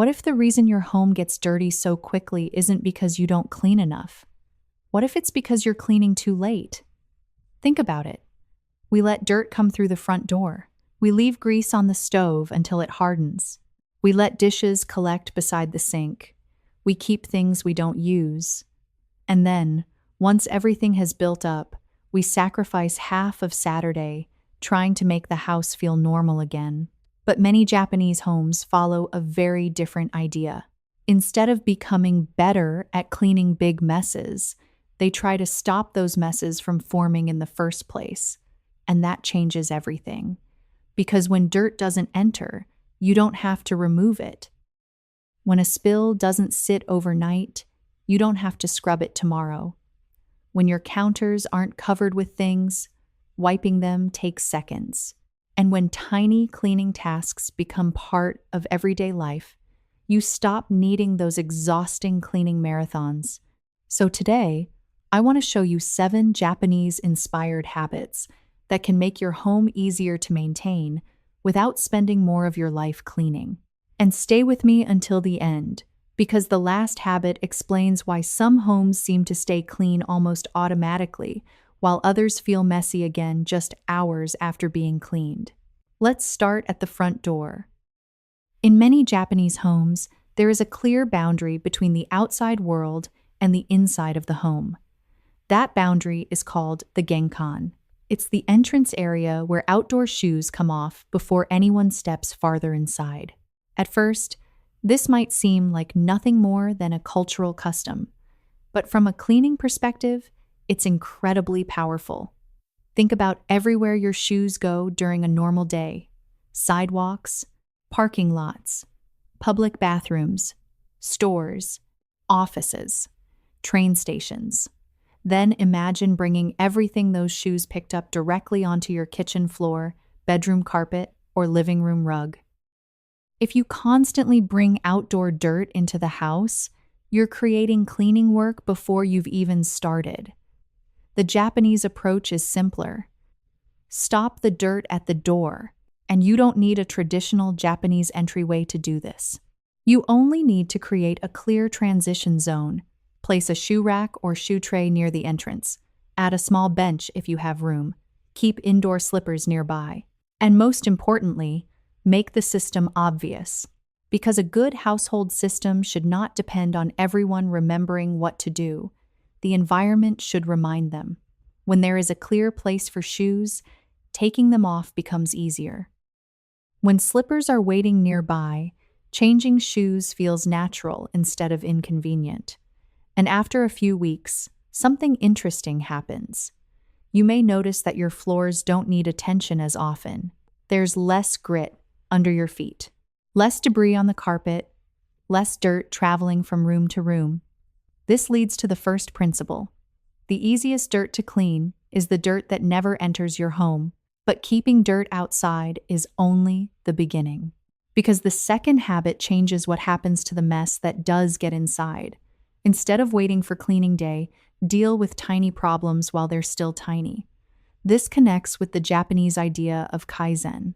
What if the reason your home gets dirty so quickly isn't because you don't clean enough? What if it's because you're cleaning too late? Think about it. We let dirt come through the front door. We leave grease on the stove until it hardens. We let dishes collect beside the sink. We keep things we don't use. And then, once everything has built up, we sacrifice half of Saturday trying to make the house feel normal again. But many Japanese homes follow a very different idea. Instead of becoming better at cleaning big messes, they try to stop those messes from forming in the first place. And that changes everything. Because when dirt doesn't enter, you don't have to remove it. When a spill doesn't sit overnight, you don't have to scrub it tomorrow. When your counters aren't covered with things, wiping them takes seconds. And when tiny cleaning tasks become part of everyday life, you stop needing those exhausting cleaning marathons. So today, I want to show you 7 Japanese-inspired habits that can make your home easier to maintain without spending more of your life cleaning. And stay with me until the end, because the last habit explains why some homes seem to stay clean almost automatically, while others feel messy again just hours after being cleaned. Let's start at the front door. In many Japanese homes, there is a clear boundary between the outside world and the inside of the home. That boundary is called the genkan. It's the entrance area where outdoor shoes come off before anyone steps farther inside. At first, this might seem like nothing more than a cultural custom, but from a cleaning perspective, it's incredibly powerful. Think about everywhere your shoes go during a normal day: sidewalks, parking lots, public bathrooms, stores, offices, train stations. Then imagine bringing everything those shoes picked up directly onto your kitchen floor, bedroom carpet, or living room rug. If you constantly bring outdoor dirt into the house, you're creating cleaning work before you've even started. The Japanese approach is simpler. Stop the dirt at the door, and you don't need a traditional Japanese entryway to do this. You only need to create a clear transition zone. Place a shoe rack or shoe tray near the entrance. Add a small bench if you have room. Keep indoor slippers nearby. And most importantly, make the system obvious. Because a good household system should not depend on everyone remembering what to do. The environment should remind them. When there is a clear place for shoes, taking them off becomes easier. When slippers are waiting nearby, changing shoes feels natural instead of inconvenient. And after a few weeks, something interesting happens. You may notice that your floors don't need attention as often. There's less grit under your feet, less debris on the carpet, less dirt traveling from room to room. This leads to the first principle. The easiest dirt to clean is the dirt that never enters your home, but keeping dirt outside is only the beginning. Because the second habit changes what happens to the mess that does get inside. Instead of waiting for cleaning day, deal with tiny problems while they're still tiny. This connects with the Japanese idea of Kaizen.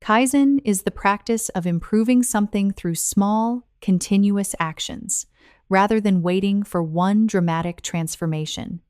Kaizen is the practice of improving something through small, continuous actions, rather than waiting for one dramatic transformation.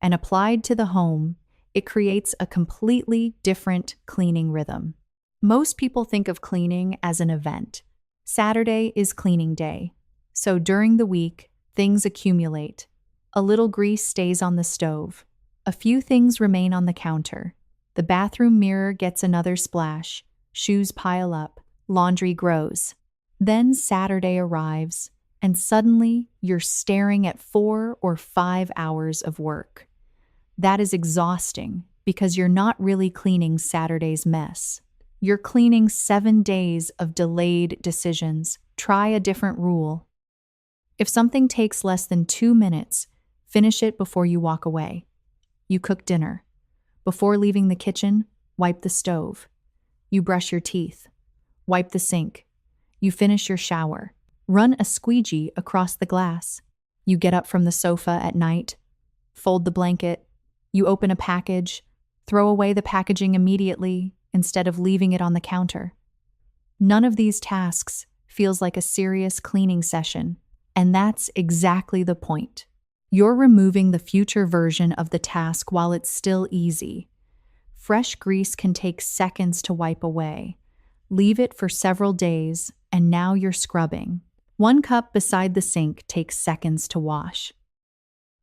And applied to the home, it creates a completely different cleaning rhythm. Most people think of cleaning as an event. Saturday is cleaning day. So during the week, things accumulate. A little grease stays on the stove. A few things remain on the counter. The bathroom mirror gets another splash. Shoes pile up. Laundry grows. Then Saturday arrives, and suddenly you're staring at 4 or 5 hours of work. That is exhausting because you're not really cleaning Saturday's mess. You're cleaning 7 days of delayed decisions. Try a different rule. If something takes less than 2 minutes, finish it before you walk away. You cook dinner. Before leaving the kitchen, wipe the stove. You brush your teeth. Wipe the sink. You finish your shower. Run a squeegee across the glass. You get up from the sofa at night. Fold the blanket. You open a package. Throw away the packaging immediately instead of leaving it on the counter. None of these tasks feels like a serious cleaning session. And that's exactly the point. You're removing the future version of the task while it's still easy. Fresh grease can take seconds to wipe away. Leave it for several days, and now you're scrubbing. 1 cup beside the sink takes seconds to wash.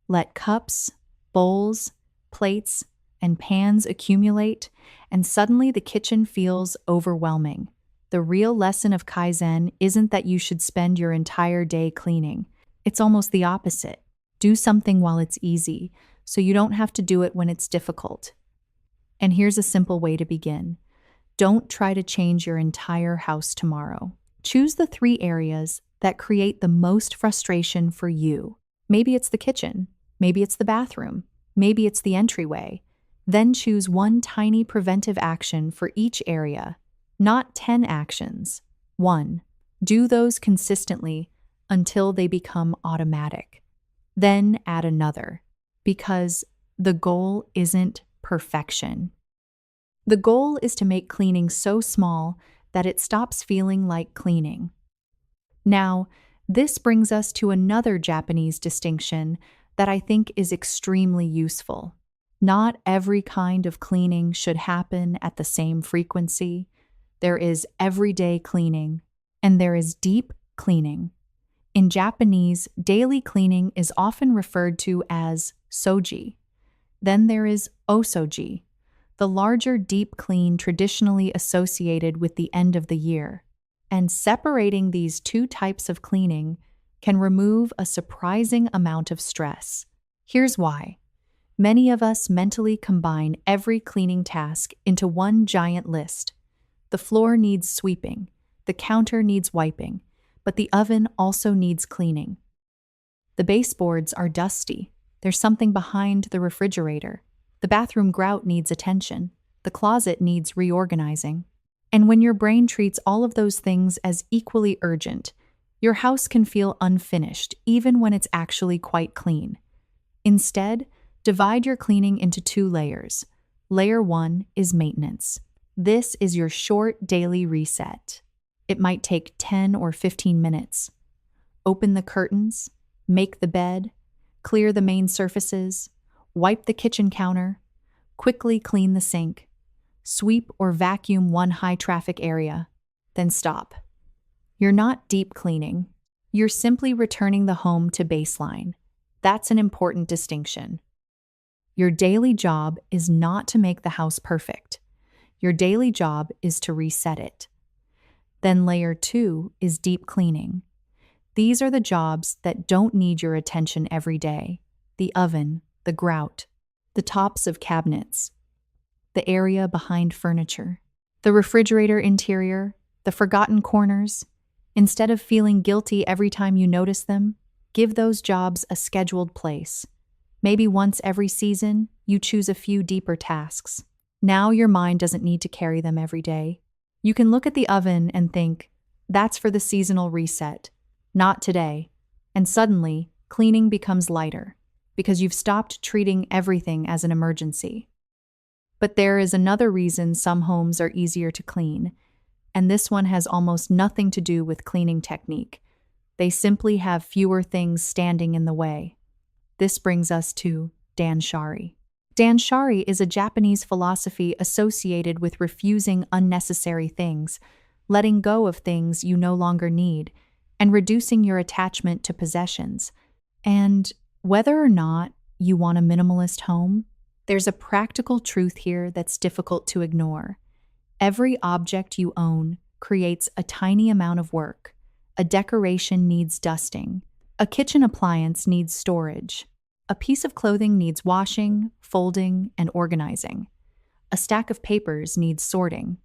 Let cups, bowls, plates, and pans accumulate, and suddenly the kitchen feels overwhelming. The real lesson of Kaizen isn't that you should spend your entire day cleaning. It's almost the opposite. Do something while it's easy, so you don't have to do it when it's difficult. And here's a simple way to begin. Don't try to change your entire house tomorrow. Choose the 3 areas that create the most frustration for you. Maybe it's the kitchen, maybe it's the bathroom, maybe it's the entryway. Then choose 1 tiny preventive action for each area, not 10 actions. 1. Do those consistently until they become automatic. Then add another, because the goal isn't perfection. The goal is to make cleaning so small that it stops feeling like cleaning. Now, this brings us to another Japanese distinction that I think is extremely useful. Not every kind of cleaning should happen at the same frequency. There is everyday cleaning, and there is deep cleaning. In Japanese, daily cleaning is often referred to as sōji. Then there is ōsōji, the larger deep clean traditionally associated with the end of the year. And separating these 2 types of cleaning can remove a surprising amount of stress. Here's why. Many of us mentally combine every cleaning task into one giant list. The floor needs sweeping, the counter needs wiping, but the oven also needs cleaning. The baseboards are dusty. There's something behind the refrigerator. The bathroom grout needs attention. The closet needs reorganizing. And when your brain treats all of those things as equally urgent, your house can feel unfinished, even when it's actually quite clean. Instead, divide your cleaning into 2 layers. Layer 1 is maintenance. This is your short daily reset. It might take 10 or 15 minutes. Open the curtains, make the bed, clear the main surfaces, wipe the kitchen counter, quickly clean the sink, sweep or vacuum one high-traffic area, then stop. You're not deep cleaning. You're simply returning the home to baseline. That's an important distinction. Your daily job is not to make the house perfect. Your daily job is to reset it. Then layer 2 is deep cleaning. These are the jobs that don't need your attention every day. The oven, the grout, the tops of cabinets, the area behind furniture, the refrigerator interior, the forgotten corners. Instead of feeling guilty every time you notice them, give those jobs a scheduled place. Maybe once every season, you choose a few deeper tasks. Now your mind doesn't need to carry them every day. You can look at the oven and think, that's for the seasonal reset, not today. And suddenly, cleaning becomes lighter, because you've stopped treating everything as an emergency. But there is another reason some homes are easier to clean, and this one has almost nothing to do with cleaning technique. They simply have fewer things standing in the way. This brings us to Danshari. Danshari is a Japanese philosophy associated with refusing unnecessary things, letting go of things you no longer need, and reducing your attachment to possessions. And whether or not you want a minimalist home, there's a practical truth here that's difficult to ignore. Every object you own creates a tiny amount of work. A decoration needs dusting. A kitchen appliance needs storage. A piece of clothing needs washing, folding, and organizing. A stack of papers needs sorting.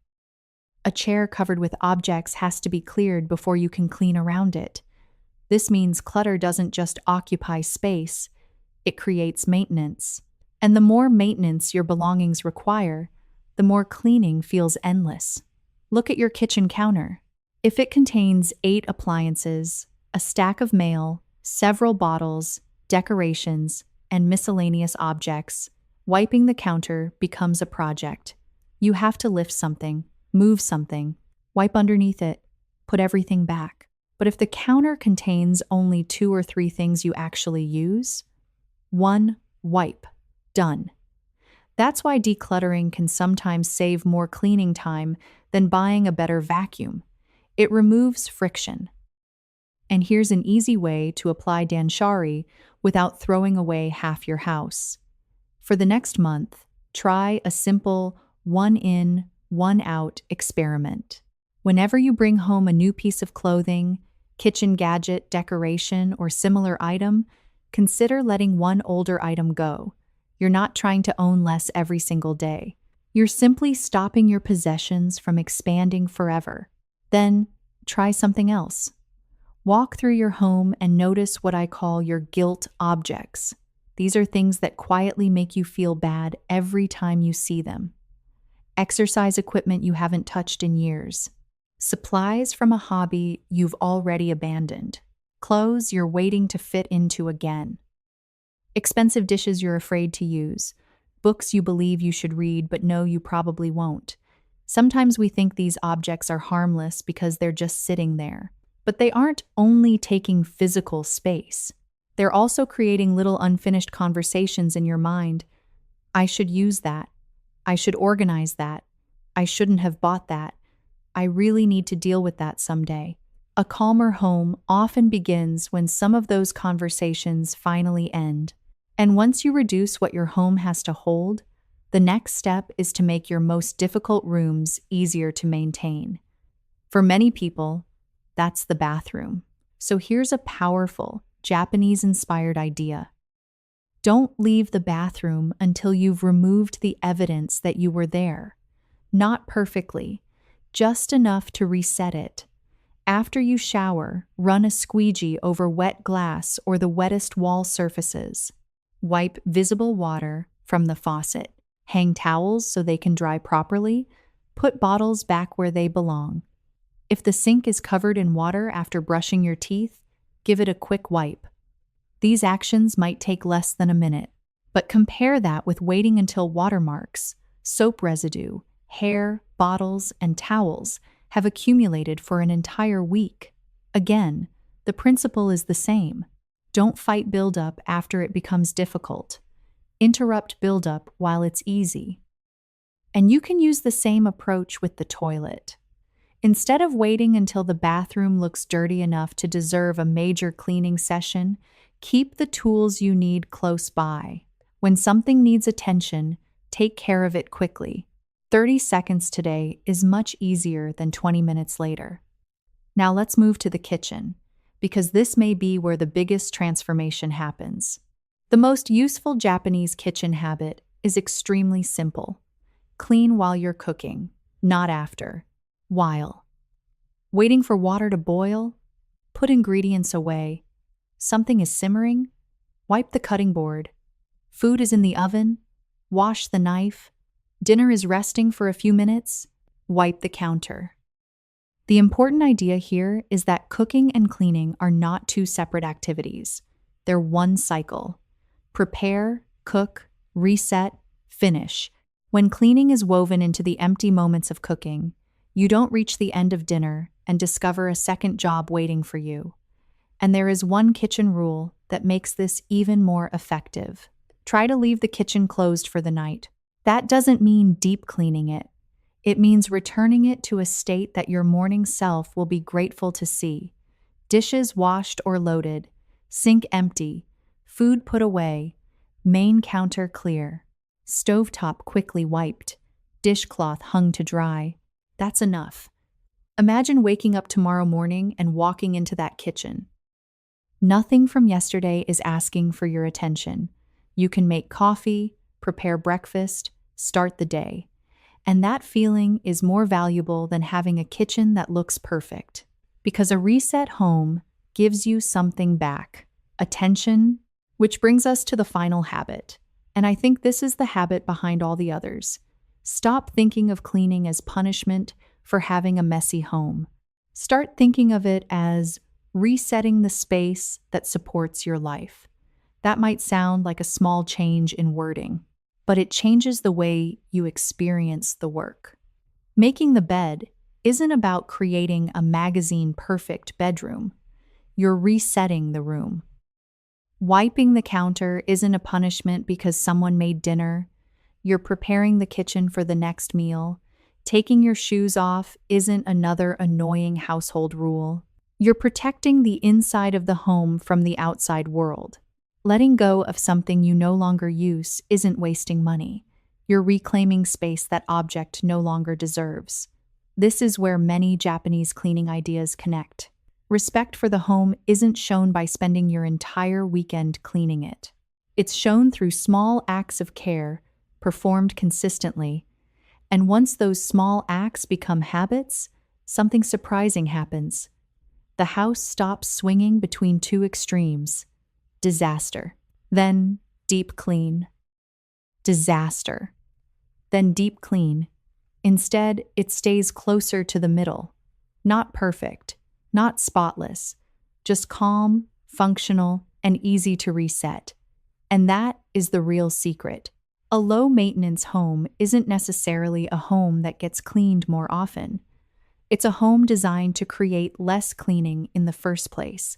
A chair covered with objects has to be cleared before you can clean around it. This means clutter doesn't just occupy space, it creates maintenance. And the more maintenance your belongings require, the more cleaning feels endless. Look at your kitchen counter. If it contains 8 appliances, a stack of mail, several bottles, decorations, and miscellaneous objects, wiping the counter becomes a project. You have to lift something, move something, wipe underneath it, put everything back. But if the counter contains only 2 or 3 things you actually use, 1 wipe. Done. That's why decluttering can sometimes save more cleaning time than buying a better vacuum. It removes friction. And here's an easy way to apply Danshari without throwing away half your house. For the next month, try a simple 1 in, 1 out experiment. Whenever you bring home a new piece of clothing, kitchen gadget, decoration, or similar item, consider letting one older item go. You're not trying to own less every single day. You're simply stopping your possessions from expanding forever. Then, try something else. Walk through your home and notice what I call your guilt objects. These are things that quietly make you feel bad every time you see them. Exercise equipment you haven't touched in years. Supplies from a hobby you've already abandoned. Clothes you're waiting to fit into again. Expensive dishes you're afraid to use. Books you believe you should read but know you probably won't. Sometimes we think these objects are harmless because they're just sitting there. But they aren't only taking physical space. They're also creating little unfinished conversations in your mind. I should use that. I should organize that. I shouldn't have bought that. I really need to deal with that someday. A calmer home often begins when some of those conversations finally end. And once you reduce what your home has to hold, the next step is to make your most difficult rooms easier to maintain. For many people, that's the bathroom. So here's a powerful, Japanese-inspired idea. Don't leave the bathroom until you've removed the evidence that you were there. Not perfectly, just enough to reset it. After you shower, run a squeegee over wet glass or the wettest wall surfaces. Wipe visible water from the faucet. Hang towels so they can dry properly. Put bottles back where they belong. If the sink is covered in water after brushing your teeth, give it a quick wipe. These actions might take less than a minute, but compare that with waiting until watermarks, soap residue, hair, bottles, and towels have accumulated for an entire week. Again, the principle is the same. Don't fight buildup after it becomes difficult. Interrupt buildup while it's easy. And you can use the same approach with the toilet. Instead of waiting until the bathroom looks dirty enough to deserve a major cleaning session, keep the tools you need close by. When something needs attention, take care of it quickly. 30 seconds today is much easier than 20 minutes later. Now let's move to the kitchen, because this may be where the biggest transformation happens. The most useful Japanese kitchen habit is extremely simple. Clean while you're cooking, not after. While waiting for water to boil, put ingredients away. Something is simmering, wipe the cutting board. Food is in the oven, wash the knife. Dinner is resting for a few minutes, wipe the counter. The important idea here is that cooking and cleaning are not two separate activities. They're one cycle. Prepare, cook, reset, finish. When cleaning is woven into the empty moments of cooking, you don't reach the end of dinner and discover a second job waiting for you. And there is one kitchen rule that makes this even more effective. Try to leave the kitchen closed for the night. That doesn't mean deep cleaning it. It means returning it to a state that your morning self will be grateful to see. Dishes washed or loaded, sink empty, food put away, main counter clear, stovetop quickly wiped, dishcloth hung to dry. That's enough. Imagine waking up tomorrow morning and walking into that kitchen. Nothing from yesterday is asking for your attention. You can make coffee, prepare breakfast, start the day. And that feeling is more valuable than having a kitchen that looks perfect. Because a reset home gives you something back, attention, which brings us to the final habit. And I think this is the habit behind all the others. Stop thinking of cleaning as punishment for having a messy home. Start thinking of it as resetting the space that supports your life. That might sound like a small change in wording, but it changes the way you experience the work. Making the bed isn't about creating a magazine-perfect bedroom. You're resetting the room. Wiping the counter isn't a punishment because someone made dinner. You're preparing the kitchen for the next meal. Taking your shoes off isn't another annoying household rule. You're protecting the inside of the home from the outside world. Letting go of something you no longer use isn't wasting money. You're reclaiming space that object no longer deserves. This is where many Japanese cleaning ideas connect. Respect for the home isn't shown by spending your entire weekend cleaning it. It's shown through small acts of care, performed consistently. And once those small acts become habits, something surprising happens. The house stops swinging between two extremes. Disaster. Then deep clean. Disaster. Then deep clean. Instead, it stays closer to the middle. Not perfect, not spotless, just calm, functional, and easy to reset. And that is the real secret. A low-maintenance home isn't necessarily a home that gets cleaned more often. It's a home designed to create less cleaning in the first place.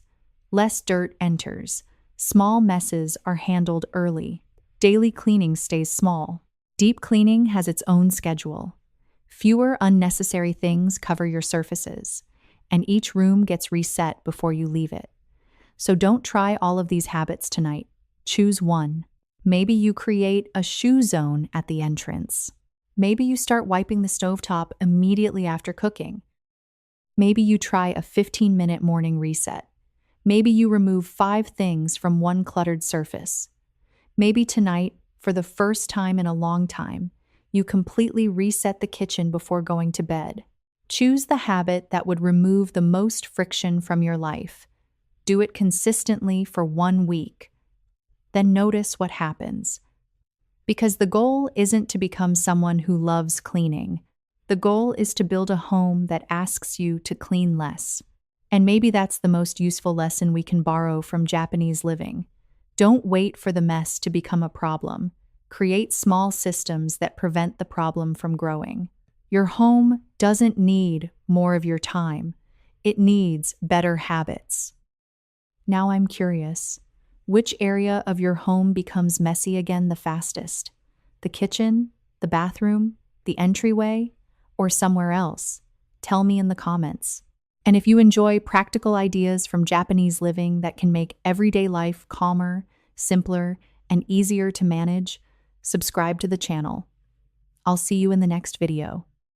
Less dirt enters. Small messes are handled early. Daily cleaning stays small. Deep cleaning has its own schedule. Fewer unnecessary things cover your surfaces, and each room gets reset before you leave it. So don't try all of these habits tonight. Choose one. Maybe you create a shoe zone at the entrance. Maybe you start wiping the stovetop immediately after cooking. Maybe you try a 15-minute morning reset. Maybe you remove 5 things from one cluttered surface. Maybe tonight, for the first time in a long time, you completely reset the kitchen before going to bed. Choose the habit that would remove the most friction from your life. Do it consistently for 1 week. Then notice what happens. Because the goal isn't to become someone who loves cleaning. The goal is to build a home that asks you to clean less. And maybe that's the most useful lesson we can borrow from Japanese living. Don't wait for the mess to become a problem. Create small systems that prevent the problem from growing. Your home doesn't need more of your time. It needs better habits. Now I'm curious. Which area of your home becomes messy again the fastest? The kitchen, the bathroom, the entryway, or somewhere else? Tell me in the comments. And if you enjoy practical ideas from Japanese living that can make everyday life calmer, simpler, and easier to manage, subscribe to the channel. I'll see you in the next video.